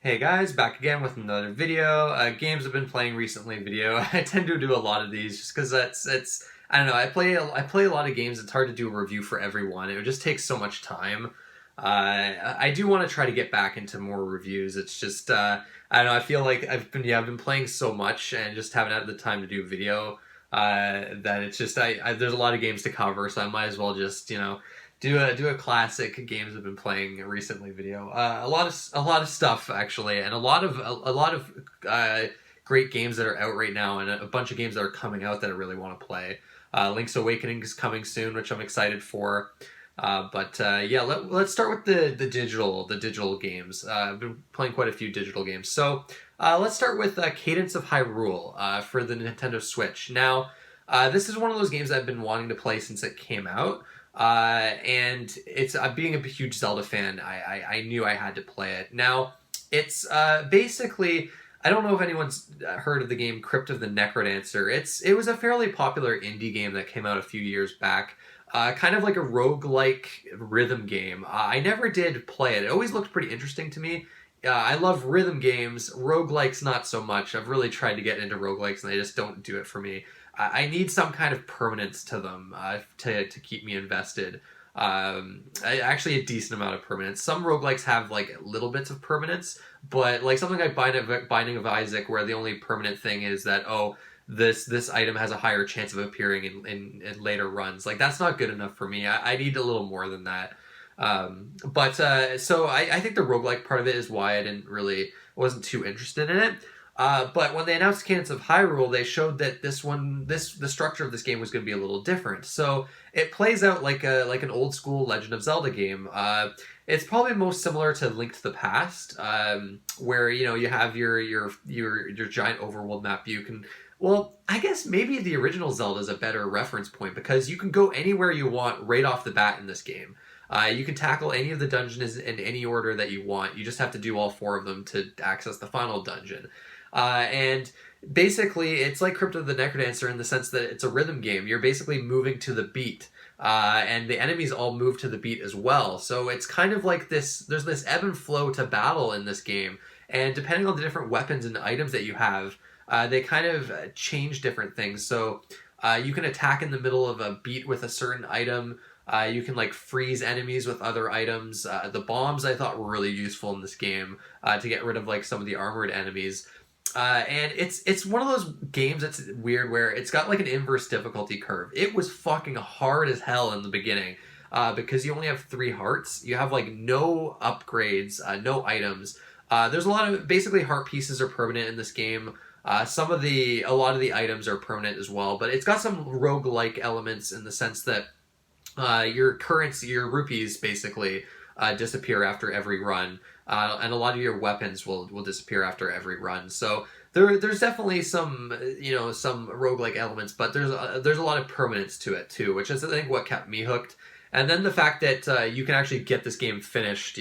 Hey guys, back again with another video. Games I've been playing recently video. I tend to do a lot of these just because it's I don't know. I play a lot of games. It's hard to do a review for everyone. It would just take so much time. I do want to try to get back into more reviews. It's just I don't know. I feel like I've been playing so much and just haven't had the time to do video. That it's just there's a lot of games to cover, so I might as well just do a classic games I've been playing recently video. A lot of stuff actually, and a lot of great games that are out right now, and a bunch of games that are coming out that I really want to play. Link's Awakening is coming soon, which I'm excited for. But yeah, let's start with the digital games. I've been playing quite a few digital games, so let's start with Cadence of Hyrule for the Nintendo Switch. Now, this is one of those games I've been wanting to play since it came out. And it's being a huge Zelda fan, I knew I had to play it. Now, it's basically, I don't know if anyone's heard of the game Crypt of the Necrodancer. It was a fairly popular indie game that came out a few years back. Kind of like a roguelike rhythm game. I never did play it. It always looked pretty interesting to me. I love rhythm games. Roguelikes, not so much. I've really tried to get into roguelikes and they just don't do it for me. I need some kind of permanence to them to keep me invested. Actually, a decent amount of permanence. Some roguelikes have like little bits of permanence, but like something like Binding of Isaac, where the only permanent thing is that, oh, this item has a higher chance of appearing in later runs. Like that's not good enough for me. I need a little more than that. So I think the roguelike part of it is why wasn't too interested in it. But when they announced Cadence of Hyrule, they showed that the structure of this game was going to be a little different. So it plays out like an old school Legend of Zelda game. It's probably most similar to Link to the Past, where you have your giant overworld map. Well, I guess maybe the original Zelda is a better reference point because you can go anywhere you want right off the bat in this game. You can tackle any of the dungeons in any order that you want. You just have to do all four of them to access the final dungeon. And basically, it's like Crypt of the Necrodancer in the sense that it's a rhythm game. You're basically moving to the beat. And the enemies all move to the beat as well. So it's kind of like this, there's this ebb and flow to battle in this game. And depending on the different weapons and items that you have, they kind of change different things. So you can attack in the middle of a beat with a certain item. You can like freeze enemies with other items. The bombs I thought were really useful in this game to get rid of like some of the armored enemies. And it's one of those games that's weird where it's got like an inverse difficulty curve. It was fucking hard as hell in the beginning because you only have 3 hearts. You have like no upgrades, no items. There's a lot of basically heart pieces are permanent in this game. A lot of the items are permanent as well, but it's got some roguelike elements in the sense that your currency, your rupees, basically disappear after every run, and a lot of your weapons will disappear after every run. So there's definitely some roguelike elements, but there's a lot of permanence to it too, which is I think what kept me hooked. And then the fact that you can actually get this game finished,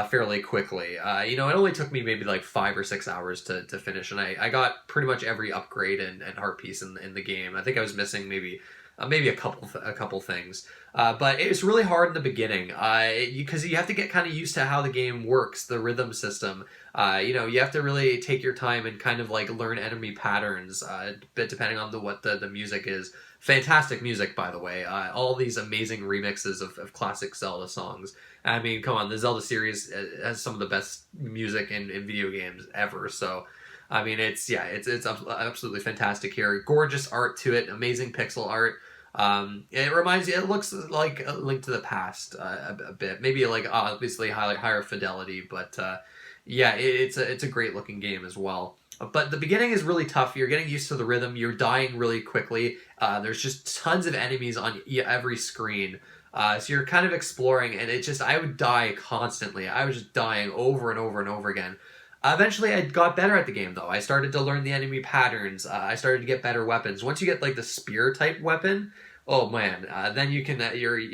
fairly quickly. It only took me maybe like 5 or 6 hours to finish, and I got pretty much every upgrade and heart piece in the game. I think I was missing maybe a couple things, but it's really hard in the beginning because you have to get kind of used to how the game works, the rhythm system. You have to really take your time and kind of like learn enemy patterns, but depending on what the music is. Fantastic music, by the way. All these amazing remixes of classic Zelda songs. I mean, come on, the Zelda series has some of the best music in video games ever. So, I mean, it's absolutely fantastic here. Gorgeous art to it, amazing pixel art. It looks like a Link to the Past a bit, maybe like obviously higher fidelity, but it's a great looking game as well. But the beginning is really tough. You're getting used to the rhythm. You're dying really quickly. There's just tons of enemies on every screen. So you're kind of exploring, and I would die constantly. I was just dying over and over and over again. Eventually, I got better at the game, though. I started to learn the enemy patterns. I started to get better weapons. Once you get like the spear type weapon, oh man, then you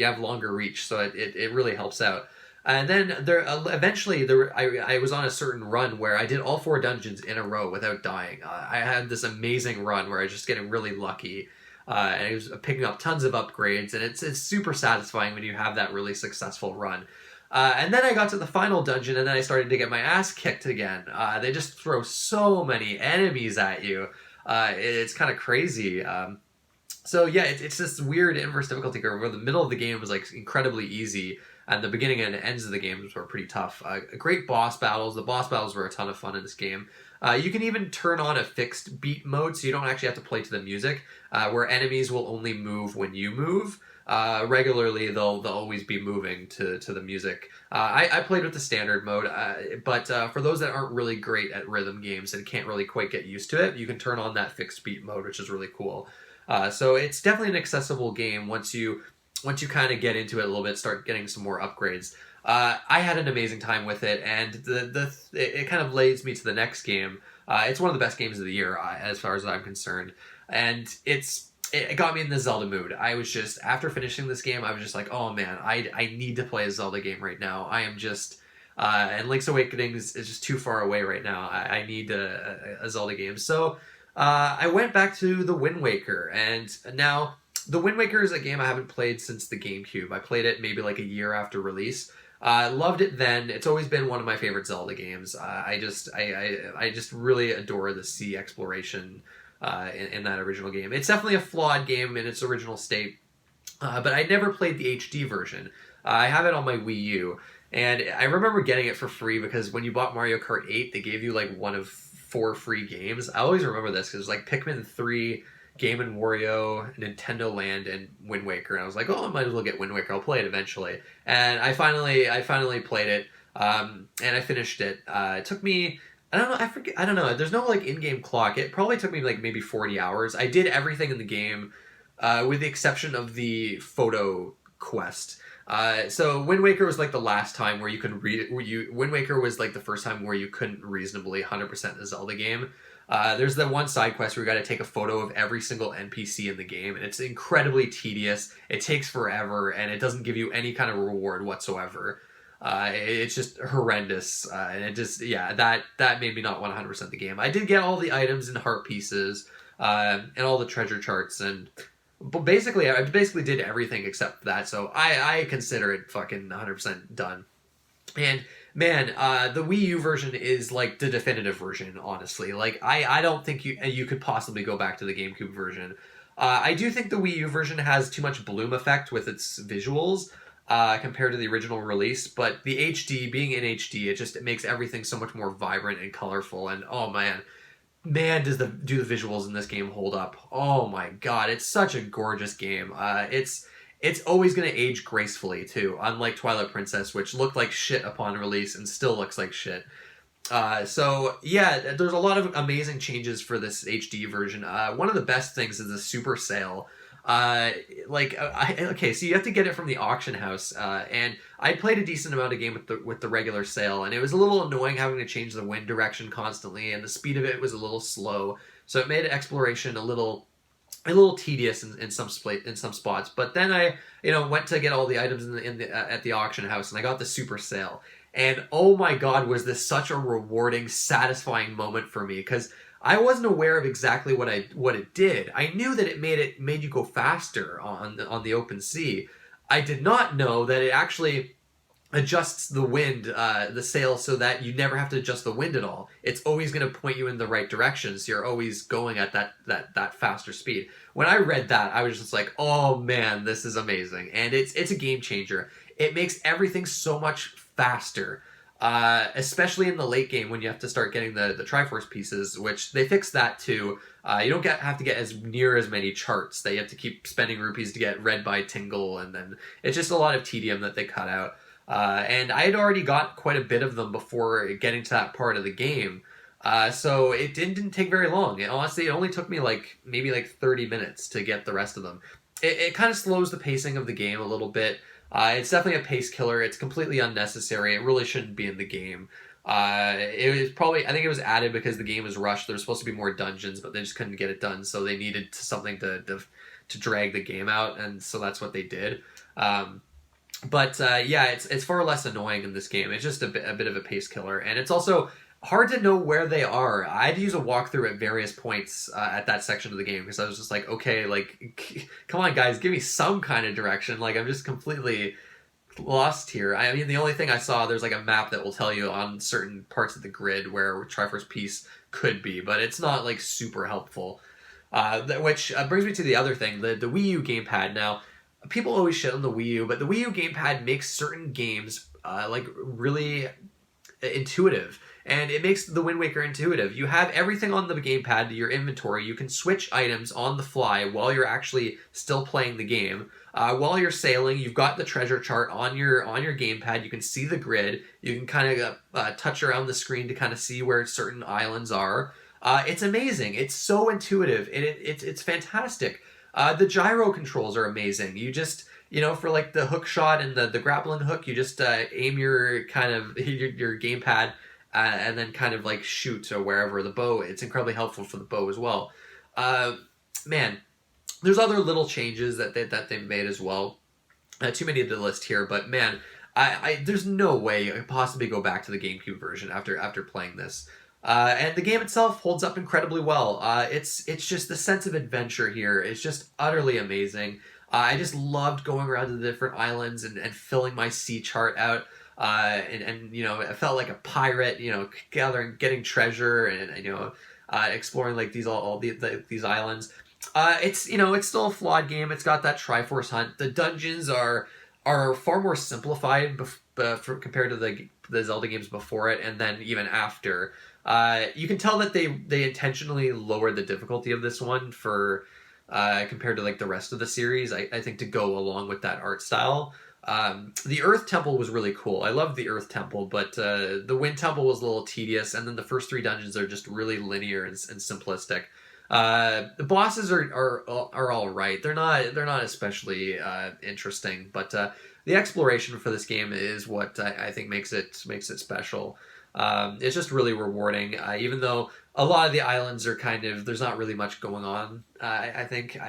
have longer reach, so it really helps out. And then I was on a certain run where I did all 4 dungeons in a row without dying. I had this amazing run where I was just getting really lucky, and I was picking up tons of upgrades, and it's super satisfying when you have that really successful run. And then I got to the final dungeon, and then I started to get my ass kicked again. They just throw so many enemies at you. It's kind of crazy. So yeah, it's this weird inverse difficulty curve where the middle of the game was like incredibly easy, and the beginning and ends of the games were pretty tough. Great boss battles. The boss battles were a ton of fun in this game. You can even turn on a fixed beat mode, so you don't actually have to play to the music, where enemies will only move when you move. Regularly, they'll always be moving to the music. I played with the standard mode, but for those that aren't really great at rhythm games and can't really quite get used to it, you can turn on that fixed beat mode, which is really cool. So it's definitely an accessible game once you kind of get into it a little bit, start getting some more upgrades. I had an amazing time with it, and it kind of leads me to the next game. It's one of the best games of the year, as far as I'm concerned, and it got me in the Zelda mood. I was just, after finishing this game, I was just like, oh man, I need to play a Zelda game right now. I am just, and Link's Awakening is just too far away right now. I need a Zelda game. So I went back to the Wind Waker, and now the Wind Waker is a game I haven't played since the GameCube. I played it maybe like a year after release. Loved it then. It's always been one of my favorite Zelda games. I just really adore the sea exploration in that original game. It's definitely a flawed game in its original state, but I never played the HD version. I have it on my Wii U, and I remember getting it for free because when you bought Mario Kart 8, they gave you like one of 4 free games. I always remember this because it was like Pikmin 3, Game & Wario, Nintendo Land, and Wind Waker. And I was like, oh, I might as well get Wind Waker. I'll play it eventually. And I finally played it, and I finished it. It took me, I don't know, I forget, I don't know. There's no like in-game clock. It probably took me like maybe 40 hours. I did everything in the game, with the exception of the photo quest. So Wind Waker was like the last time where you could Wind Waker was like the first time where you couldn't reasonably 100% the Zelda game. There's the one side quest where you got to take a photo of every single NPC in the game, and it's incredibly tedious. It takes forever, and it doesn't give you any kind of reward whatsoever. It's just horrendous, and it just, yeah, that made me not want 100% the game. I did get all the items and heart pieces, and all the treasure charts, but basically, I basically did everything except that, so I consider it fucking 100% done. And man, the Wii U version is like the definitive version, honestly. Like, I don't think you could possibly go back to the GameCube version. I do think the Wii U version has too much bloom effect with its visuals, compared to the original release, but the HD, being in HD, it makes everything so much more vibrant and colorful, and oh man, do the visuals in this game hold up. Oh my god, it's such a gorgeous game. It's always going to age gracefully too, unlike Twilight Princess, which looked like shit upon release and still looks like shit. So yeah, there's a lot of amazing changes for this HD version. One of the best things is the super sale. Okay, so you have to get it from the auction house, and I played a decent amount of game with the regular sale, and it was a little annoying having to change the wind direction constantly, and the speed of it was a little slow, so it made exploration a little tedious in some spots. But then I went to get all the items at the auction house, and I got the super sale, and oh my god, was this such a rewarding, satisfying moment for me, because I wasn't aware of exactly what it did. I knew that it made you go faster on the open sea. I did not know that it actually adjusts the wind, the sail, so that you never have to adjust the wind at all. It's always going to point you in the right direction, so you're always going at that faster speed. When I read that, I was just like, oh man, this is amazing. And it's a game changer. It makes everything so much faster. Especially in the late game when you have to start getting the Triforce pieces, which they fixed that too. You don't have to get as many charts. They have to keep spending rupees to get Red by Tingle, and then it's just a lot of tedium that they cut out. And I had already got quite a bit of them before getting to that part of the game. So it didn't take very long. Honestly, it only took me maybe 30 minutes to get the rest of them. It kind of slows the pacing of the game a little bit. It's definitely a pace killer. It's completely unnecessary. It really shouldn't be in the game. It was probably, I think it was added because the game was rushed. There was supposed to be more dungeons, but they just couldn't get it done, so they needed something to drag the game out, and so that's what they did. But yeah, it's far less annoying in this game. It's just a bit of a pace killer, and it's also hard to know where they are. I had to use a walkthrough at various points at that section of the game, because I was just like, okay, come on guys, give me some kind of direction. I'm just completely lost here. I mean, the only thing I saw, there's like a map that will tell you on certain parts of the grid where Triforce Piece could be, but it's not like super helpful. Which brings me to the other thing, the Wii U gamepad. Now, people always shit on the Wii U, but the Wii U gamepad makes certain games like really intuitive, and it makes the Wind Waker intuitive. You have everything on the gamepad to your inventory. You can switch items on the fly while you're actually still playing the game. While you're sailing, you've got the treasure chart on your gamepad. You can see the grid. You can kind of touch around the screen to kind of see where certain islands are. It's amazing. It's so intuitive. It's fantastic. The gyro controls are amazing. You just, for like the hook shot and the grappling hook, you just aim your kind of your gamepad and then kind of like shoot to wherever the bow. It's incredibly helpful for the bow as well. Man, there's other little changes that they've made as well. Too many to list here, but man, I there's no way I could possibly go back to the GameCube version after playing this. And the game itself holds up incredibly well. It's just the sense of adventure here is just utterly amazing. I just loved going around to the different islands and filling my sea chart out. And I felt like a pirate, getting treasure and exploring like these these islands. It's still a flawed game. It's got that Triforce hunt. The dungeons are far more simplified compared to the Zelda games before it, and then even after. You can tell that they intentionally lowered the difficulty of this one for compared to like the rest of the series. I think to go along with that art style. The Earth Temple was really cool. I loved the Earth Temple, but the Wind Temple was a little tedious, and then the first 3 dungeons are just really linear and simplistic. The bosses are all right. They're not especially interesting, but the exploration for this game is what I think makes it special. It's just really rewarding, even though a lot of the islands are kind of, there's not really much going on. I think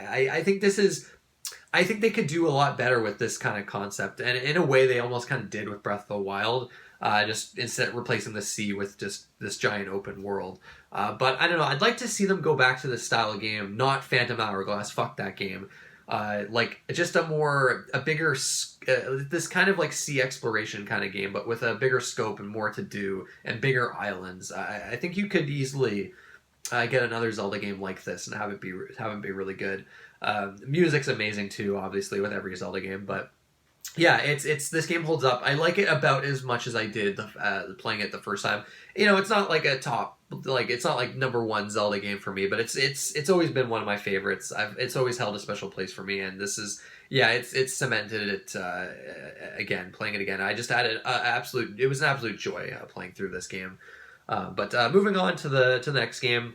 they could do a lot better with this kind of concept, and in a way they almost kind of did with Breath of the Wild, just instead replacing the sea with just this giant open world. But I don't know, I'd like to see them go back to this style of game, not Phantom Hourglass, fuck that game. Like just a bigger, this kind of like sea exploration kind of game, but with a bigger scope and more to do and bigger islands. I think you could easily get another Zelda game like this and have it be really good. Music's amazing too, obviously with every Zelda game, but yeah, it's this game holds up. I like it about as much as I did playing it the first time. It's not like it's not like number 1 Zelda game for me, but it's always been one of my favorites. It's always held a special place for me, and this is it's cemented it again. Playing it again, I just had it was an absolute joy playing through this game. But moving on to the next game,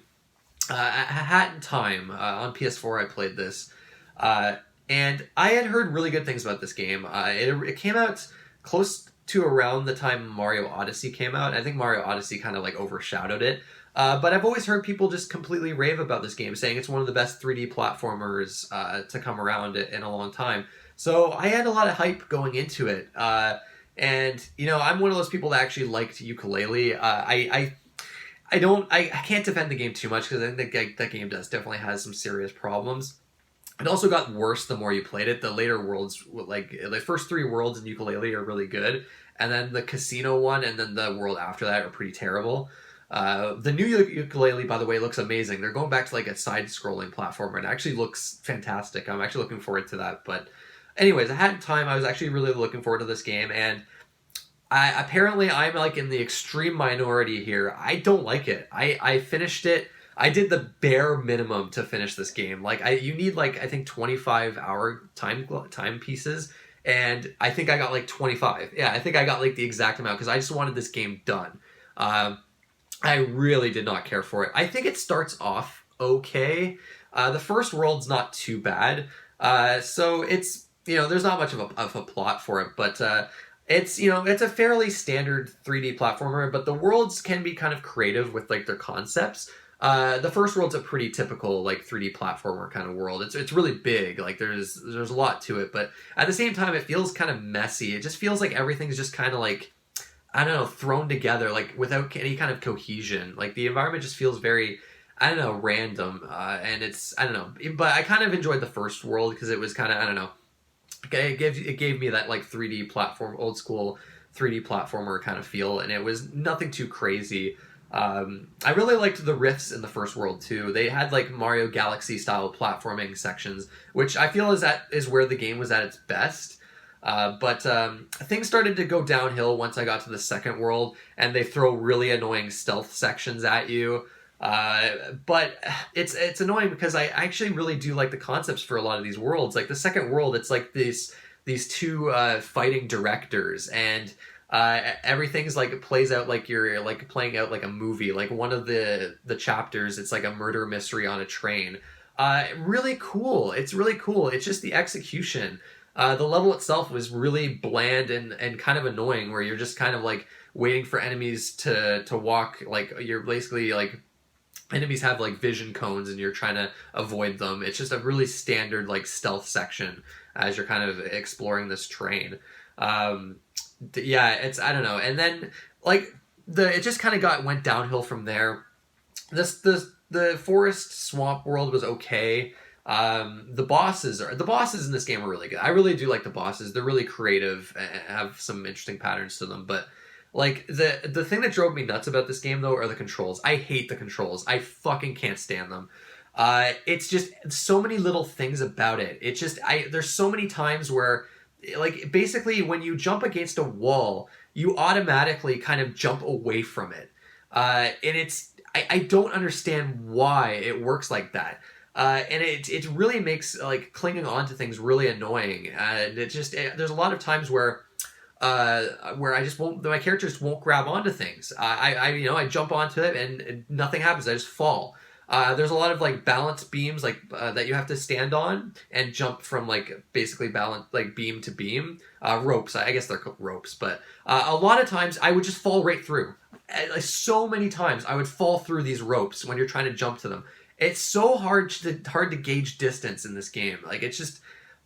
Hat in Time on PS4. I played this. And I had heard really good things about this game. It came out close to around the time Mario Odyssey came out. I think Mario Odyssey kind of like overshadowed it. But I've always heard people just completely rave about this game, saying it's one of the best 3D platformers to come around in a long time. So I had a lot of hype going into it. And I'm one of those people that actually liked Ukulele. I can't defend the game too much because I think that game definitely has some serious problems. It also got worse the more you played it. The later worlds, like the first 3 worlds in Ukulele are really good, and then the casino one and then the world after that are pretty terrible. The new Ukulele, by the way, looks amazing. They're going back to like a side-scrolling platformer, and it actually looks fantastic. I'm actually looking forward to that. But anyways, I had time. I was actually really looking forward to this game, and apparently I'm like in the extreme minority here. I don't like it. I finished it. I did the bare minimum to finish this game. Like you need like I think 25-hour time pieces, and I think I got like 25. Yeah, I think I got like the exact amount because I just wanted this game done. I really did not care for it. I think it starts off okay. The first world's not too bad. So it's there's not much of a plot for it, but it's it's a fairly standard 3D platformer. But the worlds can be kind of creative with like their concepts. The first world's a pretty typical like 3D platformer kind of world. It's really big. Like there's a lot to it, but at the same time it feels kind of messy. It just feels like everything's just kind of like I don't know, thrown together like without any kind of cohesion. Like the environment just feels very I don't know, random. And it's I don't know, but I kind of enjoyed the first world because it was kind of I don't know. it gave me that like 3D platform, old school 3D platformer kind of feel, and it was nothing too crazy. I really liked the riffs in the first world too. They had like Mario Galaxy style platforming sections, which I feel is where the game was at its best. But things started to go downhill once I got to the second world, and they throw really annoying stealth sections at you. But it's annoying because I actually really do like the concepts for a lot of these worlds. Like the second world, it's like these two fighting directors, and everything's like plays out like you're like playing out like a movie. Like one of the chapters, it's like a murder mystery on a train. Really cool. It's really cool. It's just the execution. The level itself was really bland and kind of annoying, where you're just kind of like waiting for enemies to walk. Like you're basically like enemies have like vision cones and you're trying to avoid them. It's just a really standard like stealth section as you're kind of exploring this train. Yeah, it's I don't know. And then like it just kind of went downhill from there. The forest swamp world was okay. The bosses in this game are really good. I really do like the bosses. They're really creative and have some interesting patterns to them. But like the thing that drove me nuts about this game though are the controls. I hate the controls. I fucking can't stand them. It's just so many little things about it. It's just there's so many times where like basically when you jump against a wall, you automatically kind of jump away from it. And I don't understand why it works like that. And it really makes like clinging on to things really annoying. And there's a lot of times where I just won't, my character just won't grab onto things. I jump onto it and nothing happens. I just fall. There's a lot of like balance beams like that you have to stand on and jump from like basically balance like beam to beam. Ropes, I guess they're called ropes, but a lot of times I would just fall right through. Like so many times I would fall through these ropes when you're trying to jump to them. It's so hard to gauge distance in this game. Like it's just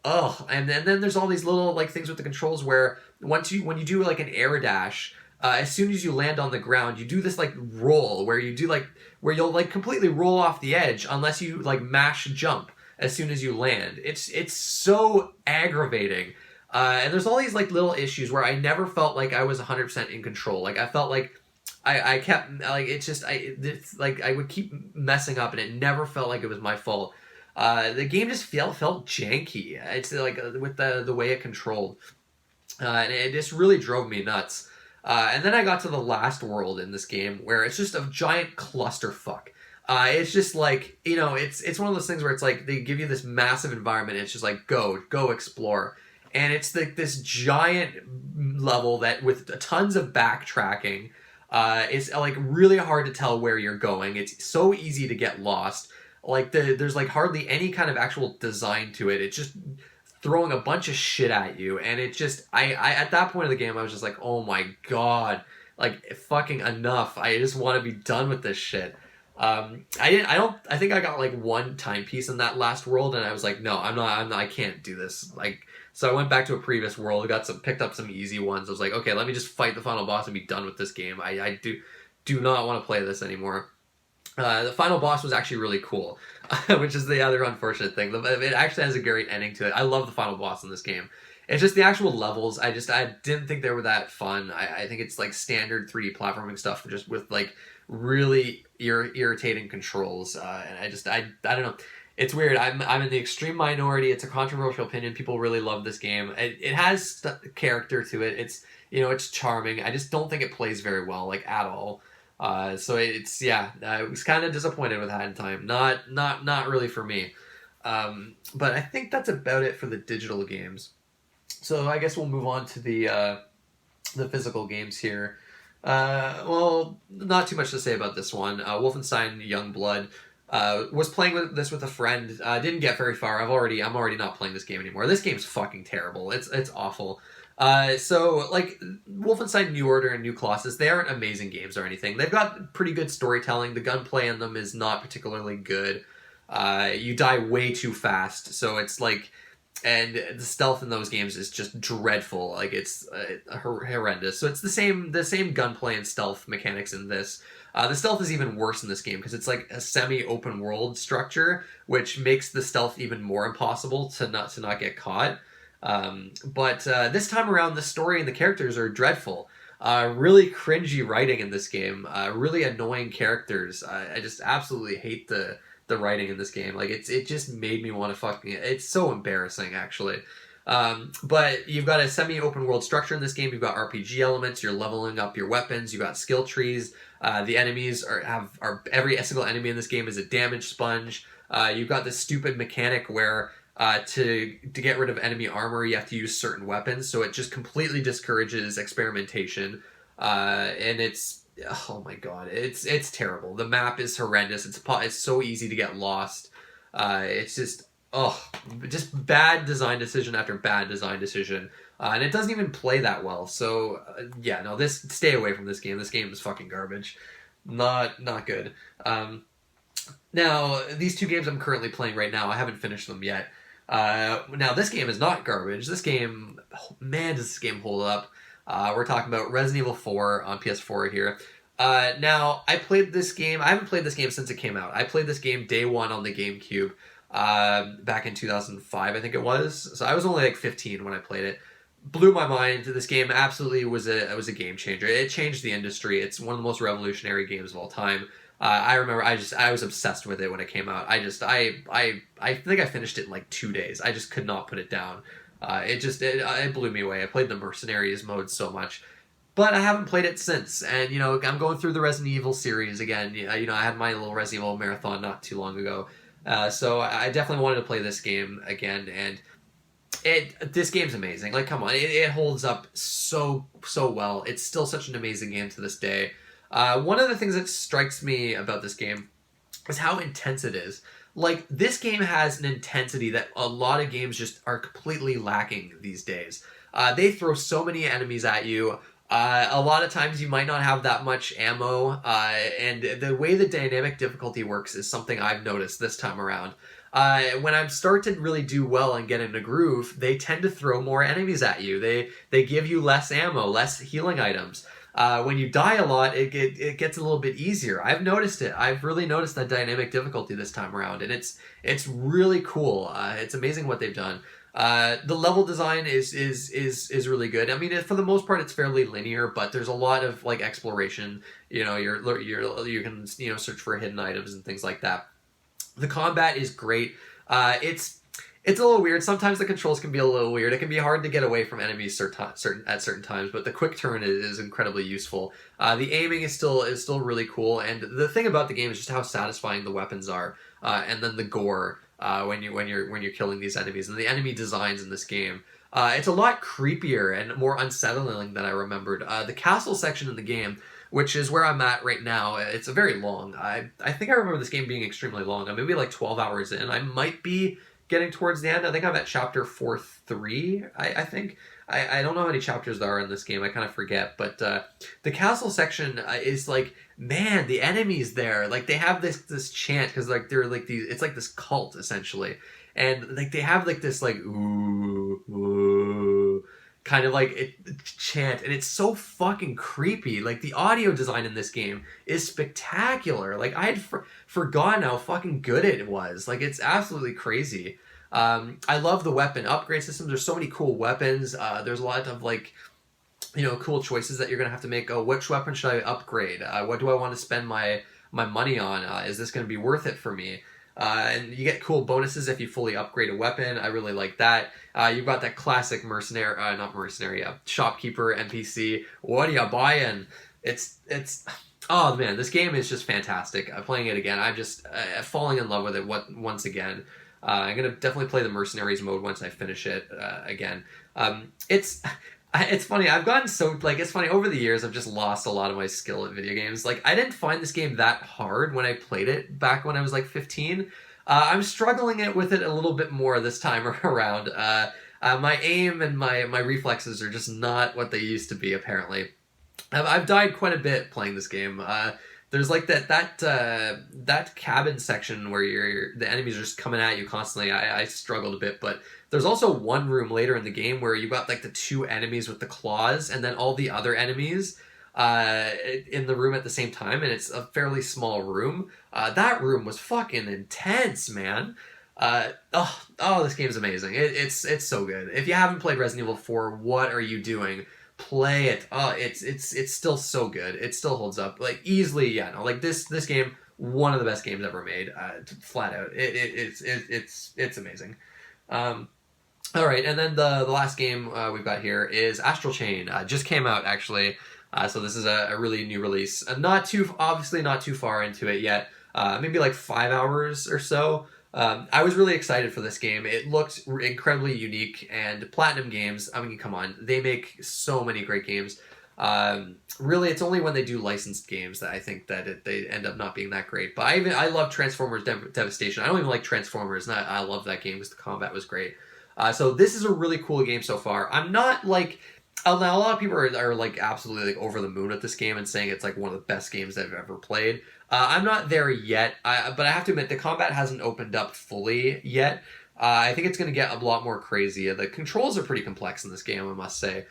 and then there's all these little like things with the controls where when you do like an air dash, as soon as you land on the ground, you do this like roll where where you'll like completely roll off the edge unless you like mash jump as soon as you land. It's so aggravating. And there's all these like little issues where I never felt like I was 100% in control. Like I felt like I kept like it's like I would keep messing up and it never felt like it was my fault. The game just felt janky. It's like with the way it controlled, and it just really drove me nuts. And then I got to the last world in this game where it's just a giant clusterfuck. It's just like it's one of those things where it's like they give you this massive environment. And it's just like go explore, and it's like this giant level that with tons of backtracking. It's like really hard to tell where you're going. It's so easy to get lost. Like there's like hardly any kind of actual design to it. It's just throwing a bunch of shit at you, and it just I at that point of the game I was just like, oh my god, like fucking enough. I just want to be done with this shit. I think I got like one timepiece in that last world, and I was like, no, I'm not, I can't do this. Like, so I went back to a previous world, picked up some easy ones. I was like, okay, let me just fight the final boss and be done with this game. I do not want to play this anymore. The final boss was actually really cool, which is the other unfortunate thing. It actually has a great ending to it. I love the final boss in this game. It's just the actual levels. I didn't think they were that fun. I think it's like standard 3D platforming stuff, just with like really irritating controls. And I don't know. It's weird. I'm in the extreme minority. It's a controversial opinion. People really love this game. It has character to it. It's charming. I just don't think it plays very well, like at all. So I was kind of disappointed with Hat in Time. Not really for me. But I think that's about it for the digital games. So I guess we'll move on to the physical games here. Well, not too much to say about this one. Wolfenstein Youngblood. Was playing this with a friend. Didn't get very far. I'm already not playing this game anymore. This game's fucking terrible. It's awful. So like Wolfenstein New Order and New Colossus, they aren't amazing games or anything. They've got pretty good storytelling. The gunplay in them is not particularly good. You die way too fast, so it's like, and the stealth in those games is just dreadful. Like it's horrendous. So it's the same gunplay and stealth mechanics in this. The stealth is even worse in this game because it's like a semi-open world structure, which makes the stealth even more impossible to not get caught. But this time around, the story and the characters are dreadful. Really cringy writing in this game. Really annoying characters. I just absolutely hate the writing in this game. Like it just made me want to fucking. It's so embarrassing, actually. But you've got a semi-open world structure in this game. You've got RPG elements. You're leveling up your weapons. You've got skill trees. The enemies are every single enemy in this game is a damage sponge. You've got this stupid mechanic where to get rid of enemy armor, you have to use certain weapons. So it just completely discourages experimentation. And it's oh my god, it's terrible. The map is horrendous. It's so easy to get lost. It's just bad design decision after bad design decision. And it doesn't even play that well. So yeah, no, stay away from this game. This game is fucking garbage. Not good. Now, these two games I'm currently playing right now, I haven't finished them yet. Now, this game is not garbage. This game, man, does this game hold up. We're talking about Resident Evil 4 on PS4 here. Now, I played this game. I haven't played this game since it came out. I played this game day one on the GameCube back in 2005, I think it was. So I was only like 15 when I played it. Blew my mind. This game absolutely was a game changer. It changed the industry. It's one of the most revolutionary games of all time. I remember I was obsessed with it when it came out. I think I finished it in like 2 days. I just could not put it down. It blew me away. I played the Mercenaries mode so much, but I haven't played it since. And I'm going through the Resident Evil series again. I had my little Resident Evil marathon not too long ago, so I definitely wanted to play this game again. And this game's amazing. Like, come on, it holds up so well. It's still such an amazing game to this day. One of the things that strikes me about this game is how intense it is. Like, this game has an intensity that a lot of games just are completely lacking these days. They throw so many enemies at you. A lot of times you might not have that much ammo, and the way the dynamic difficulty works is something I've noticed this time around. When I start to really do well and get in a groove, they tend to throw more enemies at you. They give you less ammo, less healing items. When you die a lot, it gets a little bit easier. I've noticed it. I've really noticed that dynamic difficulty this time around, and it's really cool. It's amazing what they've done. The level design is really good. I mean, for the most part, it's fairly linear, but there's a lot of like exploration. You can search for hidden items and things like that. The combat is great. It's a little weird. Sometimes the controls can be a little weird. It can be hard to get away from enemies at certain times, but the quick turn is incredibly useful. The aiming is still really cool, and the thing about the game is just how satisfying the weapons are, and then the gore when you're killing these enemies, and the enemy designs in this game. It's a lot creepier and more unsettling than I remembered. The castle section in the game, which is where I'm at right now, it's a very long. I think I remember this game being extremely long. I'm maybe like 12 hours in. I might be getting towards the end. I think I'm at chapter 4-3, I think. I don't know how many chapters there are in this game. I kind of forget. But the castle section is like, man, the enemies there, like they have this chant, because like they're like it's like this cult essentially. And like they have like this like ooh, ooh kind of like chant, and it's so fucking creepy. Like the audio design in this game is spectacular. Like I had forgotten how fucking good it was. Like it's absolutely crazy. I love the weapon upgrade systems. There's so many cool weapons. There's a lot of like cool choices that you're gonna have to make. Oh, which weapon should I upgrade? What do I want to spend my money on? Is this gonna be worth it for me? And you get cool bonuses if you fully upgrade a weapon. I really like that. You've got that classic shopkeeper NPC. What are you buying? It's oh man, this game is just fantastic. Playing it again, I'm just falling in love with it once again. I'm gonna definitely play the Mercenaries mode once I finish it again. It's funny. I've gotten so it's funny over the years. I've just lost a lot of my skill at video games. Like I didn't find this game that hard when I played it back when I was like 15. I'm struggling with it a little bit more this time around. My aim and my reflexes are just not what they used to be. Apparently, I've died quite a bit playing this game. There's like that cabin section where the enemies are just coming at you constantly. I struggled a bit, but there's also one room later in the game where you got like the two enemies with the claws, and then all the other enemies in the room at the same time, and it's a fairly small room. That room was fucking intense, man. This game is amazing. It's so good. If you haven't played Resident Evil 4, what are you doing? Play it. It's still so good. It still holds up like easily. Yeah, no, like this game, one of the best games ever made. Flat out. It's amazing. Um, all right, and then the last game we've got here is Astral Chain. Just came out actually, so this is a really new release. Not too obviously not too far into it yet. Maybe like 5 hours or so. I was really excited for this game. It looked incredibly unique, and Platinum Games. I mean, come on, they make so many great games. Really, it's only when they do licensed games that I think that they end up not being that great. But I love Transformers Devastation. I don't even like Transformers, and I love that game because the combat was great. So this is a really cool game so far. I'm not like now a lot of people are like absolutely like over the moon with this game and saying it's like one of the best games they've ever played. I'm not there yet, but I have to admit the combat hasn't opened up fully yet. I think it's going to get a lot more crazy. The controls are pretty complex in this game, I must say.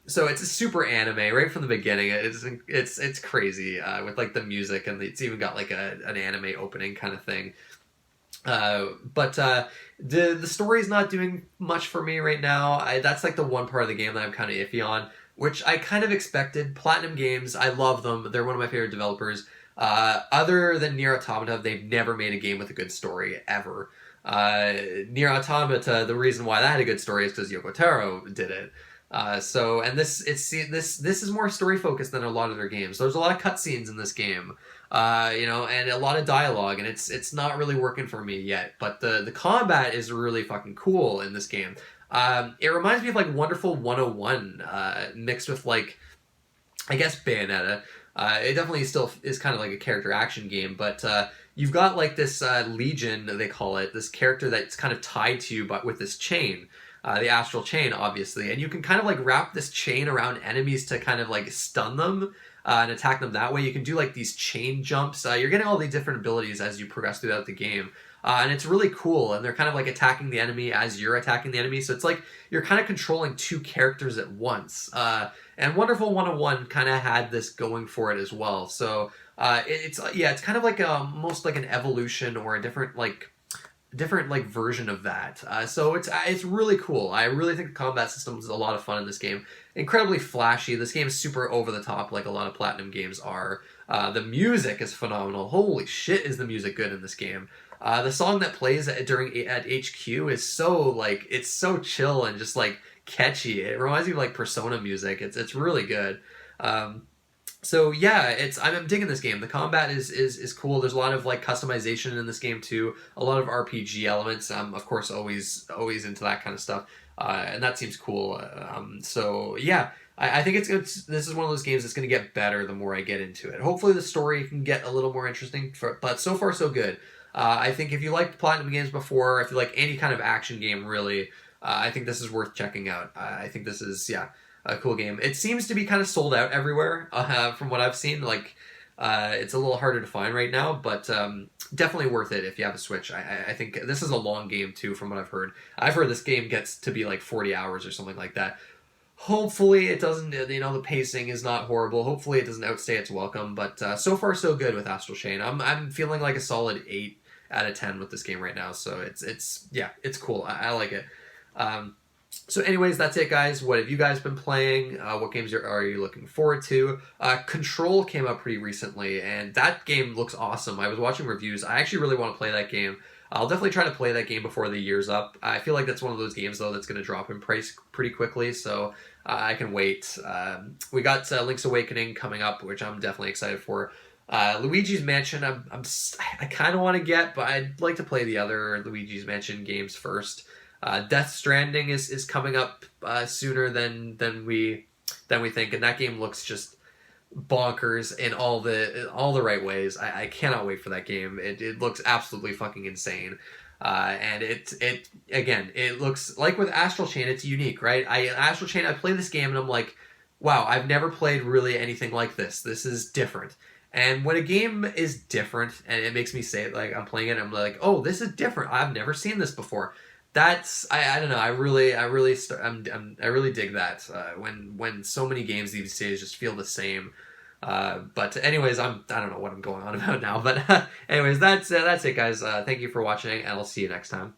So it's a super anime right from the beginning. It's crazy with like the music, and it's even got like an anime opening kind of thing. But the story's not doing much for me right now. That's like the one part of the game that I'm kind of iffy on, which I kind of expected. Platinum Games, I love them. They're one of my favorite developers. Other than Nier Automata, they've never made a game with a good story ever. Nier Automata, the reason why that had a good story is because Yoko Taro did it. This is more story focused than a lot of their games. There's a lot of cutscenes in this game, and a lot of dialogue, and it's not really working for me yet. But the combat is really fucking cool in this game. It reminds me of like Wonderful 101 mixed with like, I guess, Bayonetta. It definitely still is kind of like a character action game, but you've got like this Legion, they call it, this character that's kind of tied to you, but with this chain. The Astral Chain, obviously, and you can kind of like wrap this chain around enemies to kind of like stun them and attack them that way. You can do like these chain jumps. You're getting all these different abilities as you progress throughout the game, and it's really cool. And they're kind of like attacking the enemy as you're attacking the enemy, so it's like you're kind of controlling two characters at once. And Wonderful 101 kind of had this going for it as well. So it's kind of like almost like an evolution or a different like version of that. So it's really cool. I really think the combat system is a lot of fun in this game. Incredibly flashy. This game is super over the top, like a lot of Platinum games are. The music is phenomenal. Holy shit, is the music good in this game? The song that plays at HQ is so like it's so chill and just like catchy. It reminds me of like Persona music. It's really good. So yeah, I'm digging this game. The combat is cool. There's a lot of like customization in this game too. A lot of RPG elements. I'm of course always into that kind of stuff, and that seems cool. So yeah, I think this is one of those games that's going to get better the more I get into it. Hopefully the story can get a little more interesting. But so far so good. I think if you liked Platinum games before, if you like any kind of action game really, I think this is worth checking out. I think this is a cool game. It seems to be kind of sold out everywhere from what I've seen. Like it's a little harder to find right now, but definitely worth it if you have a Switch. I think this is a long game too from what I've heard. I've heard this game gets to be like 40 hours or something like that. Hopefully it doesn't, the pacing is not horrible. Hopefully it doesn't outstay its welcome, but so far so good with Astral Chain. I'm feeling like a solid 8 out of 10 with this game right now, so it's cool. I like it. So anyways, that's it, guys. What have you guys been playing? What games are you looking forward to? Control came out pretty recently, and that game looks awesome. I was watching reviews. I actually really want to play that game. I'll definitely try to play that game before the year's up. I feel like that's one of those games, though, that's going to drop in price pretty quickly, so I can wait. We got Link's Awakening coming up, which I'm definitely excited for. Luigi's Mansion, I kind of want to get, but I'd like to play the other Luigi's Mansion games first. Death Stranding is coming up sooner than we think, and that game looks just bonkers in all the right ways. I cannot wait for that game. It looks absolutely fucking insane. And it looks like with Astral Chain, it's unique, right? Astral Chain, I play this game and I'm like, wow, I've never played really anything like this. This is different. And when a game is different, and it makes me say it, like I'm playing it, and I'm like, oh, this is different. I've never seen this before. That's I don't know. I really dig that when so many games these days just feel the same. But anyways, I don't know what I'm going on about now. But anyways, that's it, guys. Thank you for watching, and I'll see you next time.